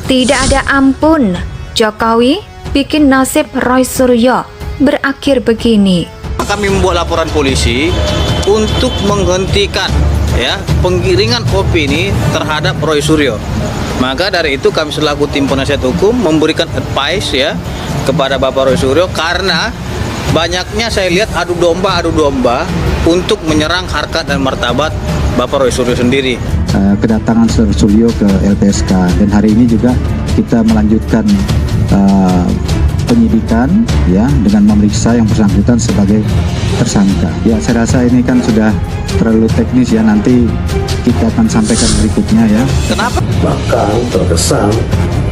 Tidak ada ampun, Jokowi bikin nasib Roy Suryo berakhir begini. Kami membuat laporan polisi untuk menghentikan penggiringan opini terhadap Roy Suryo. Maka dari itu kami selaku tim penasihat hukum memberikan advice kepada Bapak Roy Suryo, karena banyaknya saya lihat adu domba untuk menyerang harkat dan martabat Bapak Roy Suryo sendiri. Kedatangan Roy Suryo ke LPSK, dan hari ini juga kita melanjutkan penyidikan dengan memeriksa yang bersangkutan sebagai tersangka. Saya rasa ini kan sudah terlalu teknis, nanti kita akan sampaikan berikutnya Kenapa? Bahkan terkesan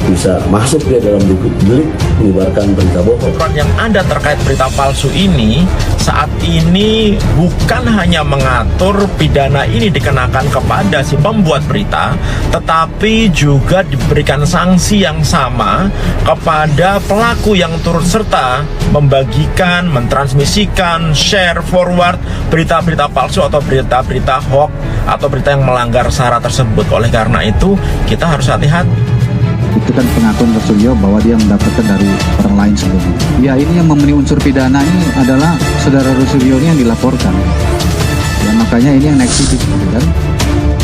bisa masuk dia dalam delik menyebarkan berita bohong. Yang ada terkait berita palsu ini saat ini bukan hanya mengatur pidana ini dikenakan kepada si pembuat berita, tetapi juga diberikan sanksi yang sama kepada pelaku yang turut serta membagikan, mentransmisikan, share, forward berita-berita palsu atau berita-berita hoax atau berita yang melanggar syarat tersebut. Oleh karena itu kita harus hati-hati. Itu kan pengakuan Roy Suryo bahwa dia mendapatkan dari orang lain sebelumnya. Ini yang memenuhi unsur pidana ini adalah saudara Roy Suryo ini yang dilaporkan. Makanya ini yang naik sidik, kan?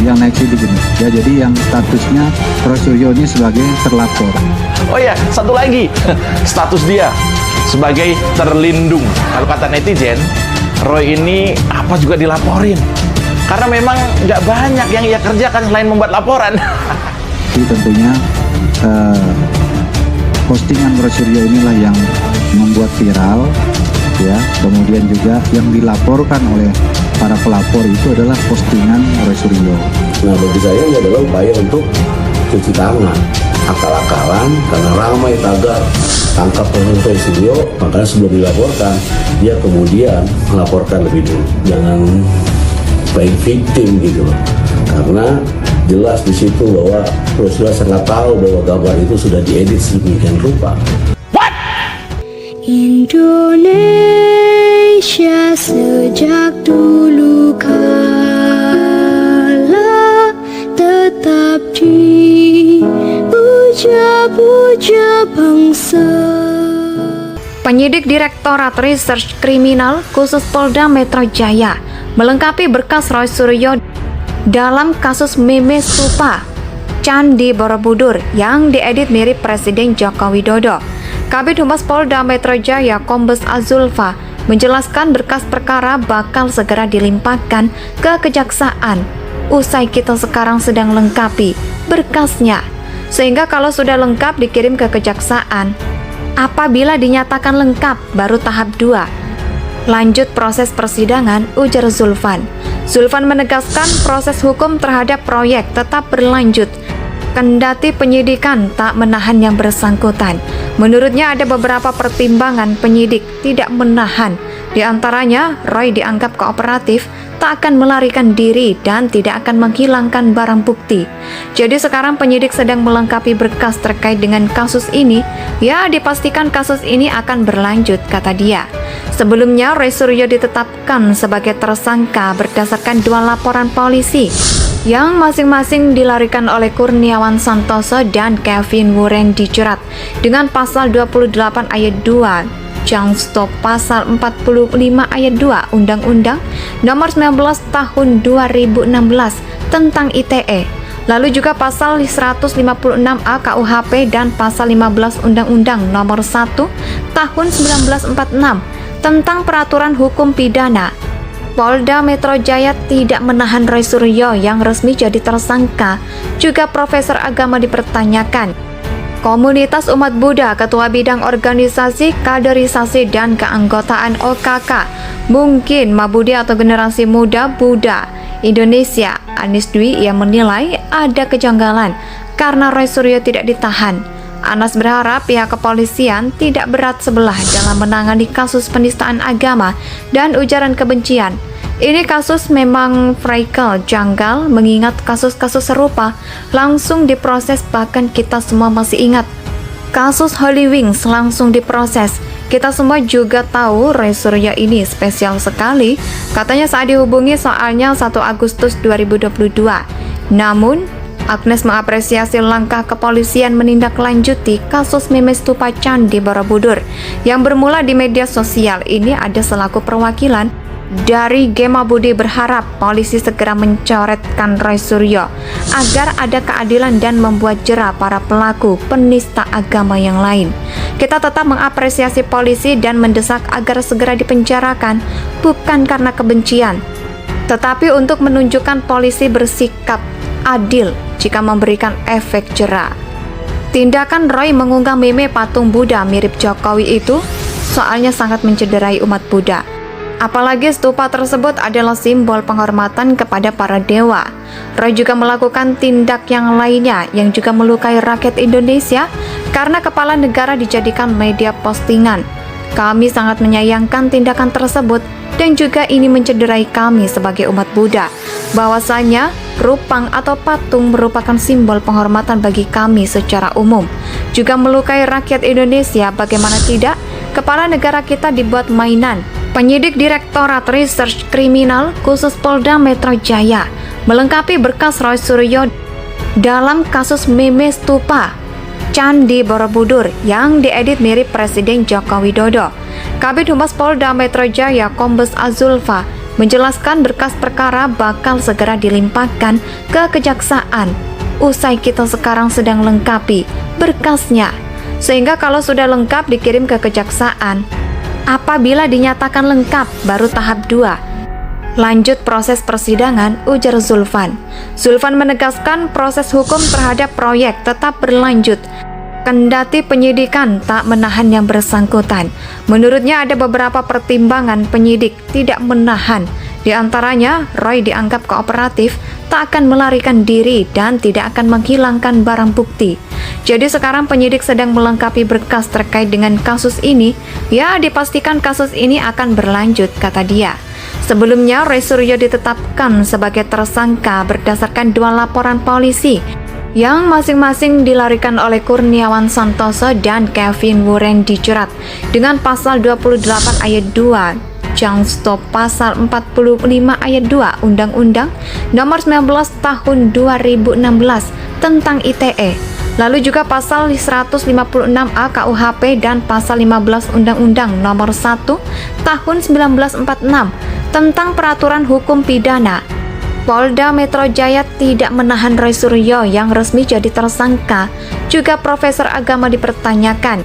Yang naik sidik ini. Jadi yang statusnya Roy Suryo ini sebagai terlapor. Oh ya, satu lagi status dia sebagai terlindung. Kalau kata netizen, Roy ini apa juga dilaporin. Karena memang nggak banyak yang ia kerjakan selain membuat laporan. Jadi tentunya postingan Roy Suryo inilah yang membuat viral, kemudian juga yang dilaporkan oleh para pelapor itu adalah postingan Roy Suryo. Nah, bagi saya ini adalah upaya untuk cuci tangan, akal-akalan, karena ramai tagar tangkap Roy Suryo, makanya sebelum dilaporkan dia kemudian melaporkan lebih dulu. Jangan playing victim gitu loh, karena jelas di situ bahwa Roy Suryo sangat tahu bahwa gambar itu sudah diedit sedemikian rupa. Indonesia sejak dulu kala tetap dipuja-puja bangsa. Penyidik Direktorat Reserse Kriminal khusus Polda Metro Jaya melengkapi berkas Roy Suryo dalam kasus meme stupa Candi Borobudur yang diedit mirip Presiden Joko Widodo. Kabid Humas Polda Metro Jaya Kombes Azulfa menjelaskan berkas perkara bakal segera dilimpahkan ke kejaksaan. Usai kita sekarang sedang lengkapi berkasnya, sehingga kalau sudah lengkap dikirim ke kejaksaan. Apabila dinyatakan lengkap, baru tahap 2. Lanjut proses persidangan, ujar Zulfan. Zulfan menegaskan proses hukum terhadap proyek tetap berlanjut, kendati penyidikan tak menahan yang bersangkutan. Menurutnya ada beberapa pertimbangan penyidik tidak menahan. Di antaranya, Roy dianggap kooperatif, tak akan melarikan diri dan tidak akan menghilangkan barang bukti. Jadi sekarang penyidik sedang melengkapi berkas terkait dengan kasus ini. Dipastikan kasus ini akan berlanjut, kata dia. Sebelumnya, Roy Suryo ditetapkan sebagai tersangka berdasarkan 2 laporan polisi yang masing-masing dilarikan oleh Kurniawan Santoso dan Kevin Wuren dijerat dengan pasal 28 ayat 2 Jangstop pasal 45 ayat 2 Undang-Undang Nomor 19 Tahun 2016 tentang ITE. Lalu juga pasal 156A KUHP dan pasal 15 Undang-Undang Nomor 1 Tahun 1946 tentang peraturan hukum pidana. Polda Metro Jaya tidak menahan Roy Suryo yang resmi jadi tersangka. Juga profesor agama dipertanyakan. Komunitas Umat Buddha, Ketua Bidang Organisasi, Kaderisasi, dan Keanggotaan OKK, mungkin Mabudi atau Generasi Muda Buddha Indonesia, Anis Dwi, yang menilai ada kejanggalan karena Roy Suryo tidak ditahan. Anas berharap pihak kepolisian tidak berat sebelah dalam menangani kasus penistaan agama dan ujaran kebencian. Ini kasus memang fragile, janggal, mengingat kasus-kasus serupa langsung diproses, bahkan kita semua masih ingat. Kasus Holy Wings langsung diproses. Kita semua juga tahu Roy Suryo ini spesial sekali, katanya saat dihubungi soalnya 1 Agustus 2022. Namun, Agnes mengapresiasi langkah kepolisian menindaklanjuti kasus meme stupa Candi Borobudur yang bermula di media sosial ini. Ada selaku perwakilan dari Gema Budi berharap polisi segera mencoretkan Roy Suryo agar ada keadilan dan membuat jera para pelaku penista agama yang lain. Kita tetap mengapresiasi polisi dan mendesak agar segera dipenjarakan, bukan karena kebencian, tetapi untuk menunjukkan polisi bersikap adil jika memberikan efek jera. Tindakan Roy mengunggah meme patung Buddha mirip Jokowi itu soalnya sangat mencederai umat Buddha. Apalagi stupa tersebut adalah simbol penghormatan kepada para dewa. Roy juga melakukan tindak yang lainnya yang juga melukai rakyat Indonesia karena kepala negara dijadikan media postingan. Kami sangat menyayangkan tindakan tersebut dan juga ini mencederai kami sebagai umat Buddha. Bahwasanya rupang atau patung merupakan simbol penghormatan bagi kami secara umum. Juga melukai rakyat Indonesia, bagaimana tidak? Kepala negara kita dibuat mainan. Penyidik Direktorat Reserse Kriminal khusus Polda Metro Jaya melengkapi berkas Roy Suryo dalam kasus meme stupa Candi Borobudur yang diedit mirip Presiden Joko Widodo. Kabid Humas Polda Metro Jaya Kombes Azulfa menjelaskan berkas perkara bakal segera dilimpahkan ke kejaksaan. Usai kita sekarang sedang lengkapi berkasnya, sehingga kalau sudah lengkap dikirim ke kejaksaan. Apabila dinyatakan lengkap, baru tahap 2. Lanjut proses persidangan, ujar Zulfan. Zulfan menegaskan proses hukum terhadap proyek tetap berlanjut, kendati penyidikan tak menahan yang bersangkutan. Menurutnya ada beberapa pertimbangan penyidik tidak menahan. Di antaranya, Roy dianggap kooperatif, tak akan melarikan diri dan tidak akan menghilangkan barang bukti. Jadi sekarang penyidik sedang melengkapi berkas terkait dengan kasus ini. Ya, dipastikan kasus ini akan berlanjut, kata dia. Sebelumnya, Roy Suryo ditetapkan sebagai tersangka berdasarkan 2 laporan polisi yang masing-masing dilarikan oleh Kurniawan Santoso dan Kevin Wuren dijerat dengan pasal 28 ayat 2 Jangstop pasal 45 ayat 2 Undang-Undang Nomor 19 Tahun 2016 tentang ITE. Lalu juga pasal 156A KUHP dan pasal 15 Undang-Undang Nomor 1 Tahun 1946 tentang Peraturan Hukum Pidana. Polda Metro Jaya tidak menahan Roy Suryo yang resmi jadi tersangka. Juga profesor agama dipertanyakan.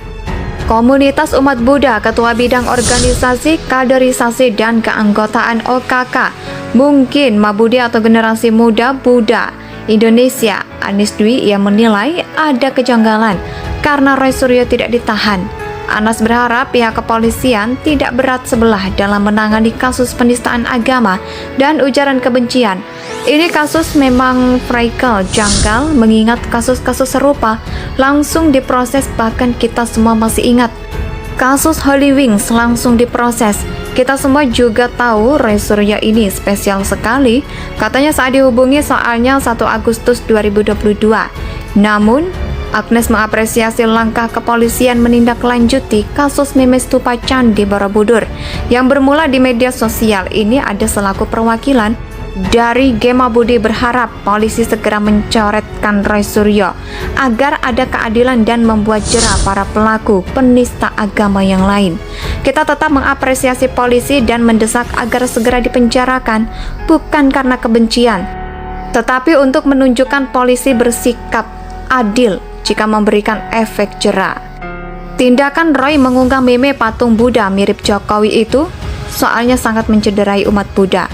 Komunitas Umat Buddha, Ketua Bidang Organisasi, Kaderisasi, dan Keanggotaan OKK, mungkin Mabudi atau Generasi Muda Buddha Indonesia, Anis Dwi, yang menilai ada kejanggalan karena Roy Suryo tidak ditahan. Anas berharap pihak kepolisian tidak berat sebelah dalam menangani kasus penistaan agama dan ujaran kebencian. Ini kasus memang fragile, janggal, mengingat kasus-kasus serupa langsung diproses, bahkan kita semua masih ingat kasus Holy Wings langsung diproses. Kita semua juga tahu Roy Suryo ini spesial sekali, katanya saat dihubungi soalnya 1 Agustus 2022. Namun, Agnes mengapresiasi langkah kepolisian menindaklanjuti kasus meme stupa Candi Borobudur yang bermula di media sosial ini. Ada selaku perwakilan dari Gema Budi berharap polisi segera mencoretkan Roy Suryo agar ada keadilan dan membuat jera para pelaku penista agama yang lain. Kita tetap mengapresiasi polisi dan mendesak agar segera dipenjarakan, bukan karena kebencian, tetapi untuk menunjukkan polisi bersikap adil jika memberikan efek jera. Tindakan Roy mengunggah meme patung Buddha mirip Jokowi itu soalnya sangat mencederai umat Buddha.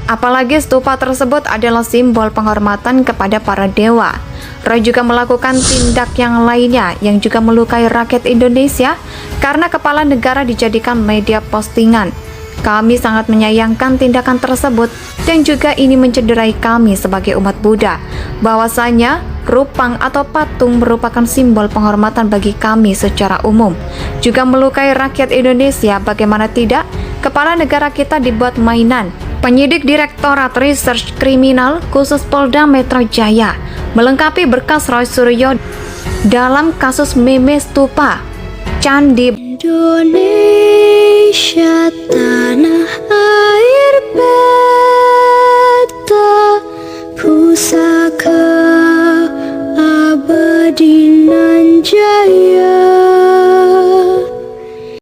Apalagi stupa tersebut adalah simbol penghormatan kepada para dewa. Roy juga melakukan tindak yang lainnya yang juga melukai rakyat Indonesia karena kepala negara dijadikan media postingan. Kami sangat menyayangkan tindakan tersebut dan juga ini mencederai kami sebagai umat Buddha. Bahwasanya rupang atau patung merupakan simbol penghormatan bagi kami secara umum. Juga melukai rakyat Indonesia, bagaimana tidak? Kepala negara kita dibuat mainan. Penyidik Direktorat Reserse Kriminal khusus Polda Metro Jaya melengkapi berkas Roy Suryo dalam kasus meme stupa Candi Indonesia tanah air beta pusat